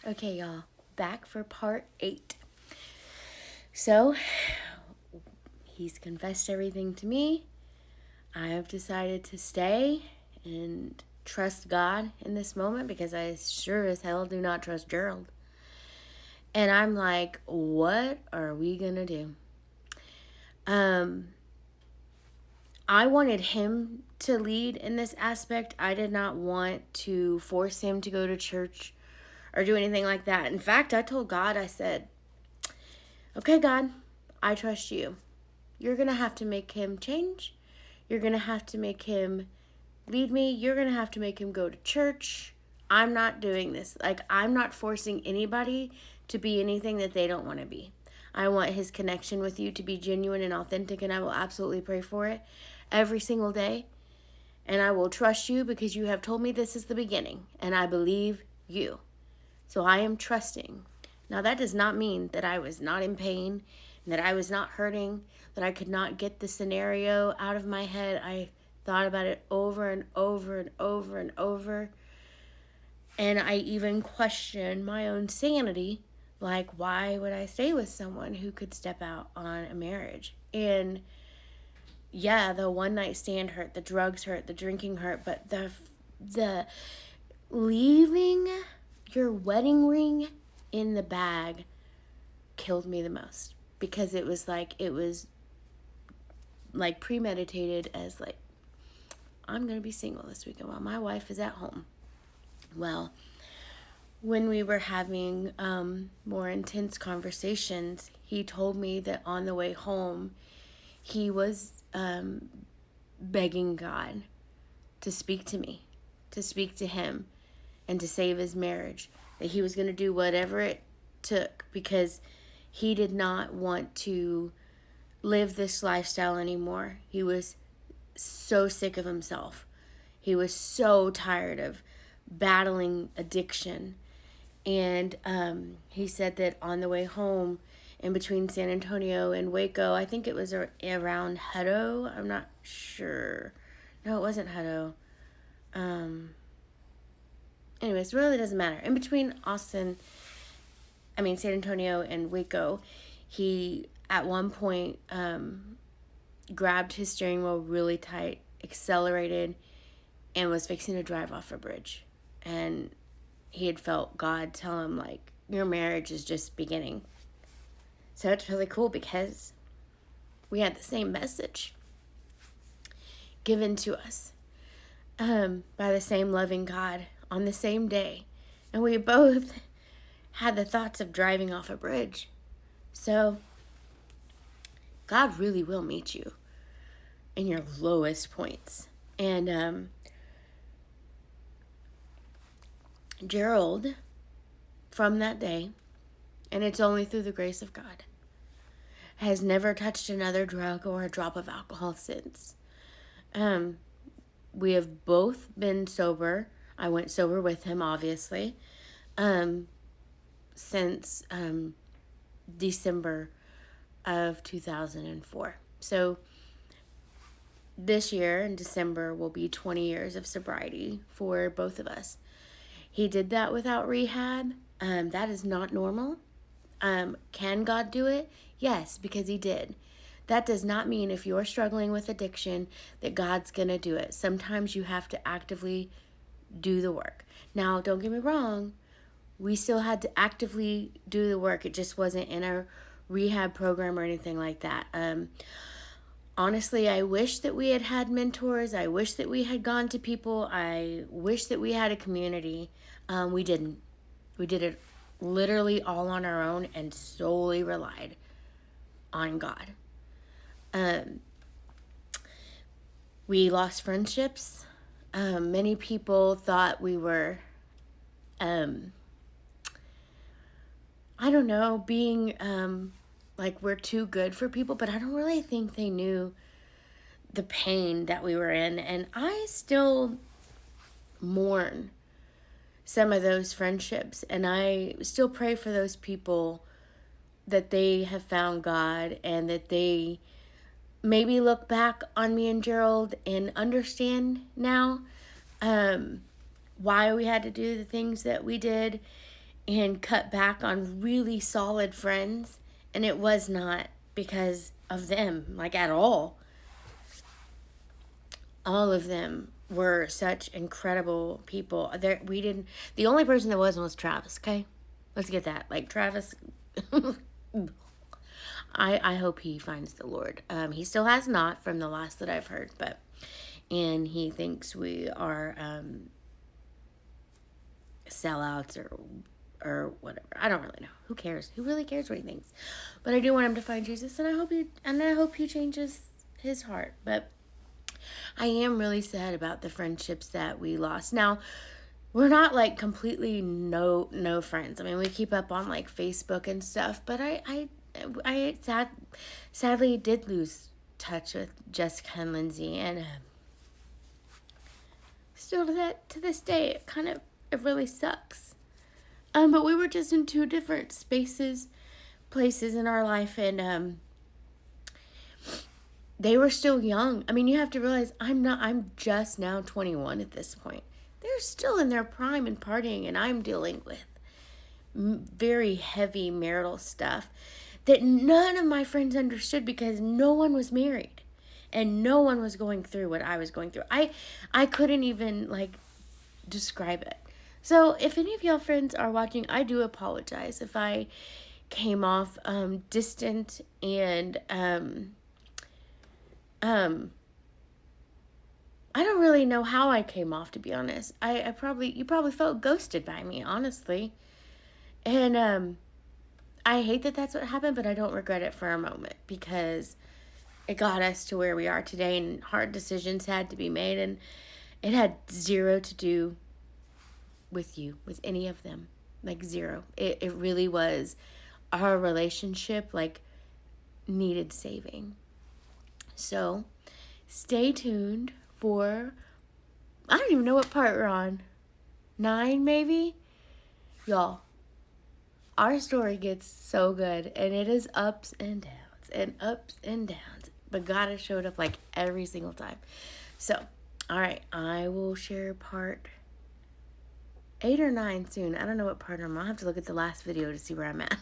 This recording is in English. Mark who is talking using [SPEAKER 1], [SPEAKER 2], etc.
[SPEAKER 1] Okay, y'all, back for part 8. So, he's confessed everything to me. I have decided to stay and trust God in this moment because I sure as hell do not trust Gerald. And I'm like, what are we gonna do? I wanted him to lead in this aspect. I did not want to force him to go to church or do anything like that. In fact, I told God, I said, okay, God, I trust you. You're going to have to make him change. You're going to have to make him lead me. You're going to have to make him go to church. I'm not doing this. Like, I'm not forcing anybody to be anything that they don't want to be. I want his connection with you to be genuine and authentic, and I will absolutely pray for it every single day. And I will trust you because you have told me this is the beginning, and I believe you. So I am trusting. Now, that does not mean that I was not in pain, that I was not hurting, that I could not get the scenario out of my head. I thought about it over and over and over and over. And I even questioned my own sanity. Like, why would I stay with someone who could step out on a marriage? And yeah, the one night stand hurt, the drugs hurt, the drinking hurt, but the leaving your wedding ring in the bag killed me the most, because it was like premeditated as like, I'm gonna be single this weekend while my wife is at home. Well, when we were having more intense conversations, he told me that on the way home he was begging God to speak to me, to speak to him, and to save his marriage, that he was going to do whatever it took because he did not want to live this lifestyle anymore. He was so sick of himself. He was so tired of battling addiction. And he said that on the way home, in between San Antonio and Waco, I think it was around Hutto. I'm not sure. No, it wasn't Hutto. Anyways, it really doesn't matter. In between San Antonio and Waco, he at one point grabbed his steering wheel really tight, accelerated, and was fixing to drive off a bridge. And he had felt God tell him, like, your marriage is just beginning. So it's really cool because we had the same message given to us by the same loving God on the same day. And we both had the thoughts of driving off a bridge. So God really will meet you in your lowest points. And Gerald, from that day, and it's only through the grace of God, has never touched another drug or a drop of alcohol since. We have both been sober. I went sober with him, obviously, since December of 2004. So this year in December will be 20 years of sobriety for both of us. He did that without rehab. That is not normal. Can God do it? Yes, because he did. That does not mean if you're struggling with addiction that God's going to do it. Sometimes you have to actively do the work. Now, don't get me wrong. We still had to actively do the work. It just wasn't in a rehab program or anything like that. Honestly, I wish that we had had mentors. I wish that we had gone to people. I wish that we had a community. We didn't. We did it literally all on our own and solely relied on God. We lost friendships. Many people thought we were, being like we're too good for people, but I don't really think they knew the pain that we were in. And I still mourn some of those friendships, and I still pray for those people that they have found God and that they maybe look back on me and Gerald and understand now why we had to do the things that we did, and cut back on really solid friends. And it was not because of them, like at all. All of them were such incredible people. The only person that wasn't was Travis, okay? Let's get that. Like Travis, I hope he finds the Lord. He still has not, from the last that I've heard, and he thinks we are sellouts or whatever. I don't really know. Who cares? Who really cares what he thinks? But I do want him to find Jesus, and I hope he changes his heart. But I am really sad about the friendships that we lost. Now, we're not like completely no friends. I mean, we keep up on like Facebook and stuff, but sadly did lose touch with Jessica and Lindsay, and still to this day it really sucks. But we were just in two different places in our life, and they were still young. I mean, you have to realize I'm just now 21 at this point. They're still in their prime and partying, and I'm dealing with very heavy marital stuff that none of my friends understood because no one was married and no one was going through what I was going through. I couldn't even like describe it. So if any of y'all friends are watching, I do apologize if I came off distant and I don't really know how I came off, to be honest. You probably felt ghosted by me, honestly. And I hate that that's what happened, but I don't regret it for a moment because it got us to where we are today, and hard decisions had to be made, and it had zero to do with you, with any of them. Like zero. It really was our relationship like needed saving. So stay tuned for, I don't even know what part we're on. 9 maybe? Y'all, our story gets so good, and it is ups and downs and ups and downs, but God has showed up like every single time. So, all right, I will share part 8 or 9 soon. I don't know what part I'm on. I'll have to look at the last video to see where I'm at.